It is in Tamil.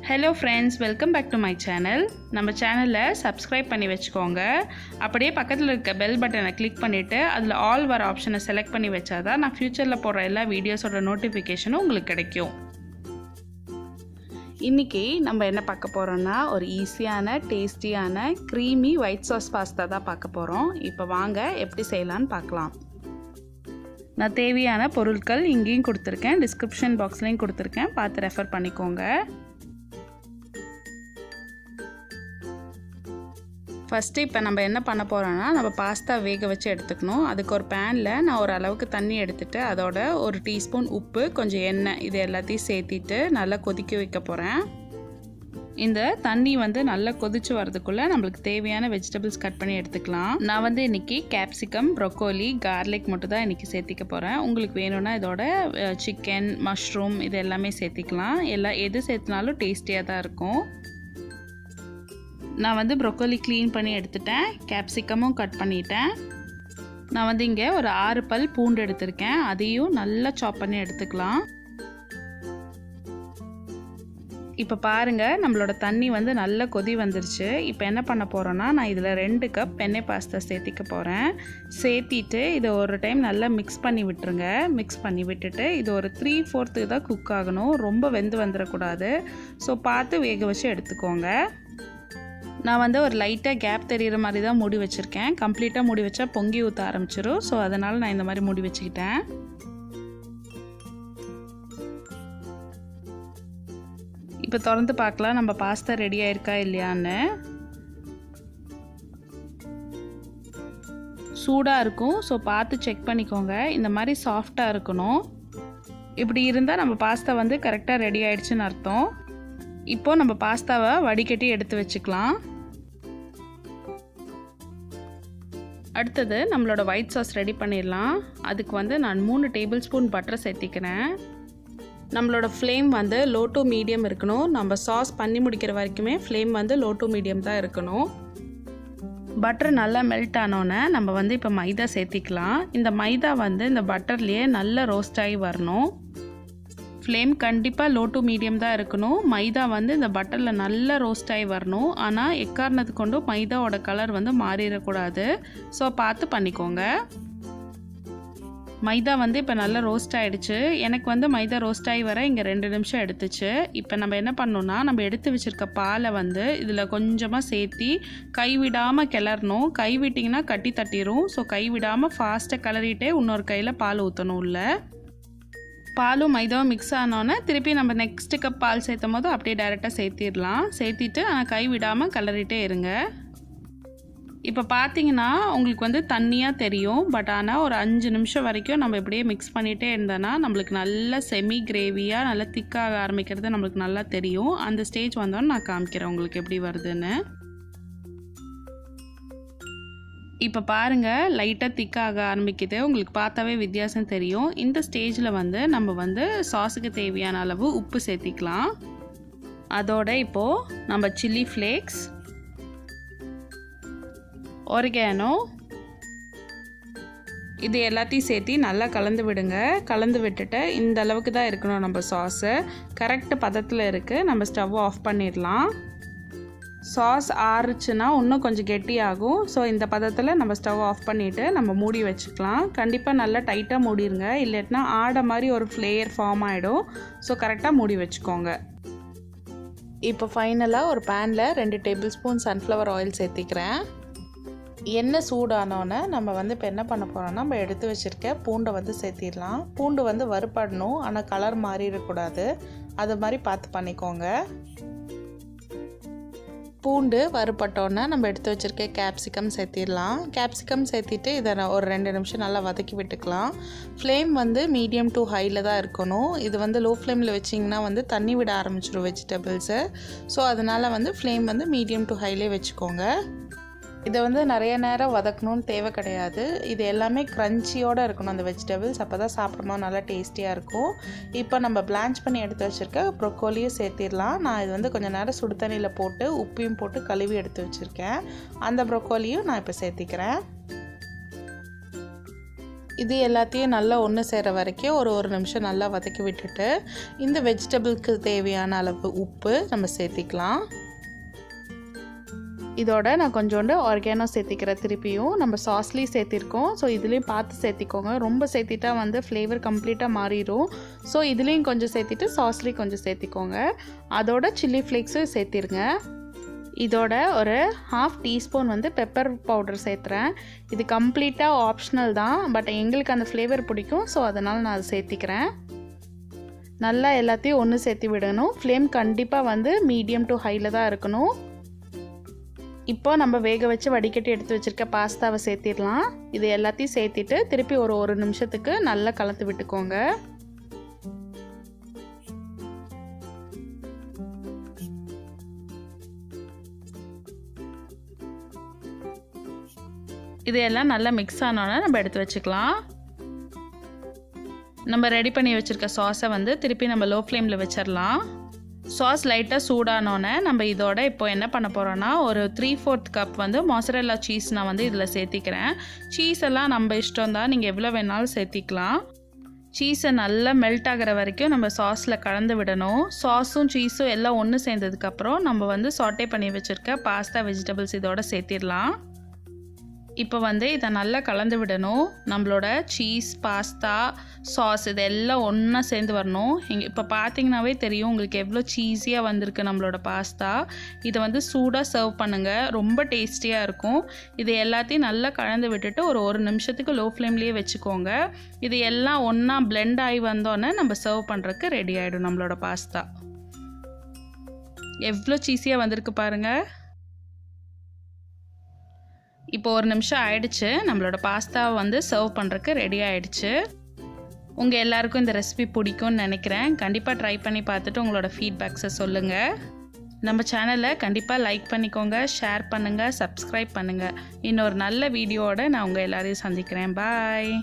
Hello friends, welcome back to my channel. நம்ம சேனலை சப்ஸ்கிரைப் பண்ணி வச்சுக்கோங்க. அப்படியே பக்கத்தில் இருக்க பெல் பட்டனை கிளிக் பண்ணிவிட்டு அதில் ஆல் வர ஆப்ஷனை செலக்ட் பண்ணி வச்சாதான் நான் ஃப்யூச்சரில் போடுற எல்லா வீடியோஸோட நோட்டிஃபிகேஷனும் உங்களுக்கு கிடைக்கும். இன்றைக்கி நம்ம என்ன பார்க்க போகிறோன்னா ஒரு ஈஸியான டேஸ்டியான க்ரீமி ஒயிட் சாஸ் பாஸ்தா தான் பார்க்க போகிறோம். இப்போ வாங்க எப்படி செய்யலான்னு பார்க்கலாம். நான் தேவையான பொருட்கள் இங்கேயும் கொடுத்துருக்கேன், டிஸ்கிரிப்ஷன் பாக்ஸ்லேயும் கொடுத்துருக்கேன், பார்த்து ரெஃபர் பண்ணிக்கோங்க. ஃபஸ்ட்டு இப்போ நம்ம என்ன பண்ண போகிறோன்னா நம்ம பாஸ்தா வேக வச்சு எடுத்துக்கணும். அதுக்கு ஒரு பேனில் நான் ஒரு அளவுக்கு தண்ணி எடுத்துகிட்டு அதோட ஒரு டீஸ்பூன் உப்பு, கொஞ்சம் எண்ணெய், இது எல்லாத்தையும் சேர்த்திட்டு நல்லா கொதிக்க வைக்க போகிறேன். இந்த தண்ணி நல்லா கொதிச்சு வரதுக்குள்ளே நம்மளுக்கு தேவையான வெஜிடபிள்ஸ் கட் பண்ணி எடுத்துக்கலாம். நான் இன்றைக்கி கேப்சிகம், ப்ரொக்கோலி, கார்லிக் மட்டும் தான் இன்றைக்கி சேர்த்திக்க போகிறேன். உங்களுக்கு வேணும்னா இதோட சிக்கன், மஷ்ரூம் இது எல்லாமே சேர்த்திக்கலாம். எது சேர்த்துனாலும் டேஸ்டியாக தான் இருக்கும். நான் ப்ரொக்கோலி க்ளீன் பண்ணி எடுத்துட்டேன், கேப்சிகமும் கட் பண்ணிட்டேன். நான் இங்கே ஒரு 6 பல் பூண்டு எடுத்திருக்கேன், அதையும் நல்லா சாப் பண்ணி எடுத்துக்கலாம். இப்போ பாருங்கள், நம்மளோட தண்ணி நல்லா கொதி வந்துருச்சு. இப்போ என்ன பண்ண போகிறோன்னா நான் இதில் 2 கப் பென்னே பாஸ்தா சேர்த்திக்க போகிறேன். சேர்த்திட்டு இதை ஒரு டைம் நல்லா மிக்ஸ் பண்ணி விட்டுருங்க. மிக்ஸ் பண்ணி விட்டுட்டு இது ஒரு 3/4 தான் குக் ஆகணும், ரொம்ப வெந்து வந்துடக்கூடாது. ஸோ பார்த்து வேக வச்சு எடுத்துக்கோங்க. நான் ஒரு லைட்டாக கேப் தெரிகிற மாதிரி தான் மூடி வச்சுருக்கேன். கம்ப்ளீட்டாக மூடி வச்சா பொங்கி ஊற்ற ஆரம்பிச்சிடும். ஸோ அதனால் நான் இந்த மாதிரி மூடி வச்சுக்கிட்டேன். இப்போ திறந்து பார்க்கலாம் நம்ம பாஸ்தா ரெடி ஆயிருக்கா இல்லையான்னு. சூடாக இருக்கும், ஸோ பார்த்து செக் பண்ணிக்கோங்க. இந்த மாதிரி சாஃப்டாக இருக்கணும். இப்படி இருந்தால் நம்ம பாஸ்தா கரெக்டாக ரெடி ஆயிடுச்சுன்னு அர்த்தம். இப்போது நம்ம பாஸ்தாவை வடிகட்டி எடுத்து வச்சுக்கலாம். அடுத்தது நம்மளோட ஒயிட் சாஸ் ரெடி பண்ணிடலாம். அதுக்கு நான் 3 டேபிள் ஸ்பூன் பட்டர் சேர்த்திக்கிறேன். நம்மளோட ஃப்ளேம் லோ டு மீடியம் இருக்கணும். நம்ம சாஸ் பண்ணி முடிக்கிற வரைக்குமே ஃப்ளேம் லோ டு மீடியம் தான் இருக்கணும். பட்டர் நல்லா மெல்ட் ஆனோன்னே நம்ம இப்போ மைதா சேர்த்திக்கலாம். இந்த மைதா இந்த பட்டர்லேயே நல்லா ரோஸ்ட் ஆகி வரணும். ஃப்ளேம் கண்டிப்பாக லோ டு மீடியம் தான் இருக்கணும். மைதா இந்த பட்டரில் நல்லா ரோஸ்ட் ஆகி வரணும். ஆனால் எக்காரணத்து கொண்டும் மைதாவோட கலர் மாறிடக்கூடாது. ஸோ பார்த்து பண்ணிக்கோங்க. மைதா இப்போ நல்லா ரோஸ்ட் ஆகிடுச்சு. எனக்கு மைதா ரோஸ்ட் ஆகி வர இங்கே 2 நிமிஷம் எடுத்துச்சு. இப்போ நம்ம என்ன பண்ணோன்னா நம்ம எடுத்து வச்சுருக்க பாலை இதில் கொஞ்சமாக சேர்த்தி கைவிடாமல் கிளறணும். கைவிட்டிங்கன்னா கட்டி தட்டிடும். ஸோ கைவிடாமல் ஃபாஸ்ட்டாக கிளறிட்டே இன்னொரு கையில் பால் ஊற்றணும். இல்லை பாலும் மைதாவும் மிக்ஸ் ஆனோன்னே திருப்பி நம்ம நெக்ஸ்ட்டு கப் பால் சேர்த்தும் போது அப்படியே டைரெக்டாக சேர்த்திடலாம். சேர்த்திட்டு ஆனால் கை விடாமல் கிளறிட்டே இருங்க. இப்போ பார்த்தீங்கன்னா உங்களுக்கு தண்ணியாக தெரியும். பட் ஆனால் ஒரு 5 நிமிஷம் வரைக்கும் நம்ம இப்படியே மிக்ஸ் பண்ணிகிட்டே இருந்தோன்னா நம்மளுக்கு நல்ல செமி கிரேவியாக நல்லா திக்காக ஆரம்பிக்கிறது நம்மளுக்கு நல்லா தெரியும். அந்த ஸ்டேஜ் வந்தோன்னு நான் காமிக்கிறேன் உங்களுக்கு எப்படி வருதுன்னு. இப்போ பாருங்கள், லைட்டாக திக்காக ஆரம்பிக்குது. உங்களுக்கு பார்த்தாவே வித்தியாசம் தெரியும். இந்த ஸ்டேஜில் நம்ம சாஸுக்கு தேவையான அளவு உப்பு சேர்த்திக்கலாம். அதோட இப்போது நம்ம சில்லி ஃப்ளேக்ஸ், ஒரிகானோ இது எல்லாத்தையும் சேர்த்து நல்லா கலந்து விடுங்க. கலந்து விட்டுட்டு இந்த அளவுக்கு தான் இருக்கணும் நம்ம சாஸு. கரெக்ட் பதத்தில் இருக்குது. நம்ம ஸ்டவ் ஆஃப் பண்ணிடலாம். சாஸ் ஆறுச்சுன்னா இன்னும் கொஞ்சம் கெட்டியாகும். ஸோ இந்த பதத்தில் நம்ம ஸ்டவ் ஆஃப் பண்ணிவிட்டு நம்ம மூடி வச்சுக்கலாம். கண்டிப்பாக நல்லா டைட்டாக மூடிடுங்க, இல்லைன்னா ஆடை மாதிரி ஒரு ஃப்ளேயர் ஃபார்ம் ஆகிடும். ஸோ கரெக்டாக மூடி வச்சுக்கோங்க. இப்போ ஃபைனலாக ஒரு பேனில் 2 டேபிள் ஸ்பூன் சன்ஃப்ளவர் ஆயில் சேர்த்திக்கிறேன். எண்ணெய் சூடானோன்னே நம்ம இப்போ என்ன பண்ண போகிறோம்னா நம்ம எடுத்து வச்சுருக்க பூண்டை சேர்த்திடலாம். பூண்டு வறுபடணும், ஆனால் கலர் மாறிடக்கூடாது. அது மாதிரி பார்த்து பண்ணிக்கோங்க. பூண்டு வறுபட்டோன்னே நம்ம எடுத்து வச்சுருக்க கேப்சிகம் சேர்த்திடலாம். கேப்சிகம் சேர்த்திட்டு இதை ஒரு 2 நிமிஷம் நல்லா வதக்கி விட்டுக்கலாம். ஃப்ளேம் மீடியம் டு ஹையில் தான் இருக்கணும். இது லோ ஃப்ளேமில் வச்சிங்கன்னா தண்ணி விட ஆரம்பிச்சிடும் வெஜிடபிள்ஸு. ஸோ அதனால் ஃப்ளேம் மீடியம் டு ஹைலே வச்சுக்கோங்க. இதை நிறைய நேரம் வதக்கணும்னு தேவை கிடையாது. இது எல்லாமே க்ரன்ச்சியோடு இருக்கணும் அந்த வெஜிடபிள்ஸ். அப்போ தான் சாப்பிடும்போது நல்லா டேஸ்டியாக இருக்கும். இப்போ நம்ம பிளான்ச் பண்ணி எடுத்து வச்சுருக்க ப்ரொக்கோலியும் சேர்த்திடலாம். நான் இது கொஞ்சம் நேரம் சுடு தண்ணியில் போட்டு உப்பையும் போட்டு கழுவி எடுத்து வச்சுருக்கேன். அந்த ப்ரொக்கோலியும் நான் இப்போ சேர்த்திக்கிறேன். இது எல்லாத்தையும் நல்லா ஒன்று சேர வரைக்கும் ஒரு நிமிஷம் நல்லா வதக்கி விட்டுட்டு இந்த வெஜிடபிளுக்கு தேவையான அளவு உப்பு நம்ம சேர்த்திக்கலாம். இதோட நான் கொஞ்சோண்டு ஆர்கானோ சேர்த்திக்கிறேன். திருப்பியும் நம்ம சாஸ்லேயும் சேர்த்திருக்கோம். ஸோ இதுலேயும் பார்த்து சேர்த்திக்கோங்க. ரொம்ப சேர்த்திட்டா வந்து ஃப்ளேவர் கம்ப்ளீட்டாக மாறிடும். ஸோ இதுலேயும் கொஞ்சம் சேர்த்திட்டு சாஸ்லேயும் கொஞ்சம் சேர்த்திக்கோங்க. அதோட சில்லி ஃப்ளேக்ஸும் சேர்த்திருங்க. இதோட ஒரு 1/2 டீஸ்பூன் வந்து பெப்பர் பவுடர் சேர்த்துறேன். இது கம்ப்ளீட்டாக ஆப்ஷனல் தான், பட் எங்களுக்கு அந்த ஃப்ளேவர் பிடிக்கும். ஸோ அதனால் நான் அதை சேர்த்திக்கிறேன். நல்லா எல்லாத்தையும் ஒன்று சேர்த்து விடணும். ஃப்ளேம் கண்டிப்பாக வந்து மீடியம் டு ஹையில் தான் இருக்கணும். இப்போ நம்ம வேக வச்சு வடிகட்டி எடுத்து வச்சுருக்க பாஸ்தாவை சேர்த்திடலாம். இது எல்லாத்தையும் சேர்த்திட்டு திருப்பி ஒரு நிமிஷத்துக்கு நல்லா கலந்து விட்டுக்கோங்க. இதெல்லாம் நல்லா மிக்ஸ் ஆனோன்னா நம்ம எடுத்து வச்சுக்கலாம். நம்ம ரெடி பண்ணி வச்சுருக்க சாஸை வந்து திருப்பி நம்ம லோ ஃப்ளேமில் வச்சிடலாம். சாஸ் லைட்டாக சூடானோன்னே நம்ம இதோட இப்போ என்ன பண்ண போகிறோன்னா ஒரு 3/4 கப் வந்து மொசரெல்லா சீஸ் நான் வந்து இதில் சேர்த்திக்கிறேன். சீஸ் எல்லாம் நம்ம இஷ்டம் தான், நீங்கள் எவ்வளோ வேணாலும் சேர்த்திக்கலாம். சீஸை நல்லா மெல்ட் ஆகிற வரைக்கும் நம்ம சாஸில் கலந்து விடணும். சாஸும் சீஸும் எல்லாம் ஒன்று சேர்ந்ததுக்கப்புறம் நம்ம வந்து சாட்டே பண்ணி வச்சுருக்க பாஸ்தா வெஜிடபிள்ஸ் இதோட சேர்த்திடலாம். இப்போ வந்து இதை நல்லா கலந்து விடணும். நம்மளோட சீஸ், பாஸ்தா, சாஸ் இதெல்லாம் ஒன்றா சேர்ந்து வரணும். இப்போ பார்த்தீங்கன்னாவே தெரியும் உங்களுக்கு எவ்வளோ சீஸியாக வந்திருக்கு நம்மளோட பாஸ்தா. இதை வந்து சூடாக சர்வ் பண்ணுங்கள், ரொம்ப டேஸ்டியாக இருக்கும். இது எல்லாத்தையும் நல்லா கலந்து விட்டுட்டு ஒரு நிமிஷத்துக்கு லோ ஃப்ளேம்லேயே வச்சுக்கோங்க. இது எல்லாம் ஒன்றா பிளெண்ட் ஆகி வந்தோன்னே நம்ம சர்வ் பண்ணுறதுக்கு ரெடி ஆகிடும் நம்மளோட பாஸ்தா. எவ்வளோ சீஸியாக வந்திருக்கு பாருங்கள். இப்போ ஒரு நிமிஷம் ஆயிடுச்சு. நம்மளோட பாஸ்தாவை வந்து சர்வ் பண்ணுறதுக்கு ரெடி ஆகிடுச்சு. உங்கள் எல்லாருக்கும் இந்த ரெசிபி பிடிக்கும்னு நினைக்கிறேன். கண்டிப்பாக ட்ரை பண்ணி பார்த்துட்டு உங்களோட ஃபீட்பேக்ஸை சொல்லுங்கள். நம்ம சேனலை கண்டிப்பாக லைக் பண்ணிக்கோங்க, ஷேர் பண்ணுங்கள், சப்ஸ்கிரைப் பண்ணுங்கள். இன்னொரு நல்ல வீடியோவோட நான் உங்கள் எல்லாரையும் சந்திக்கிறேன். பாய்.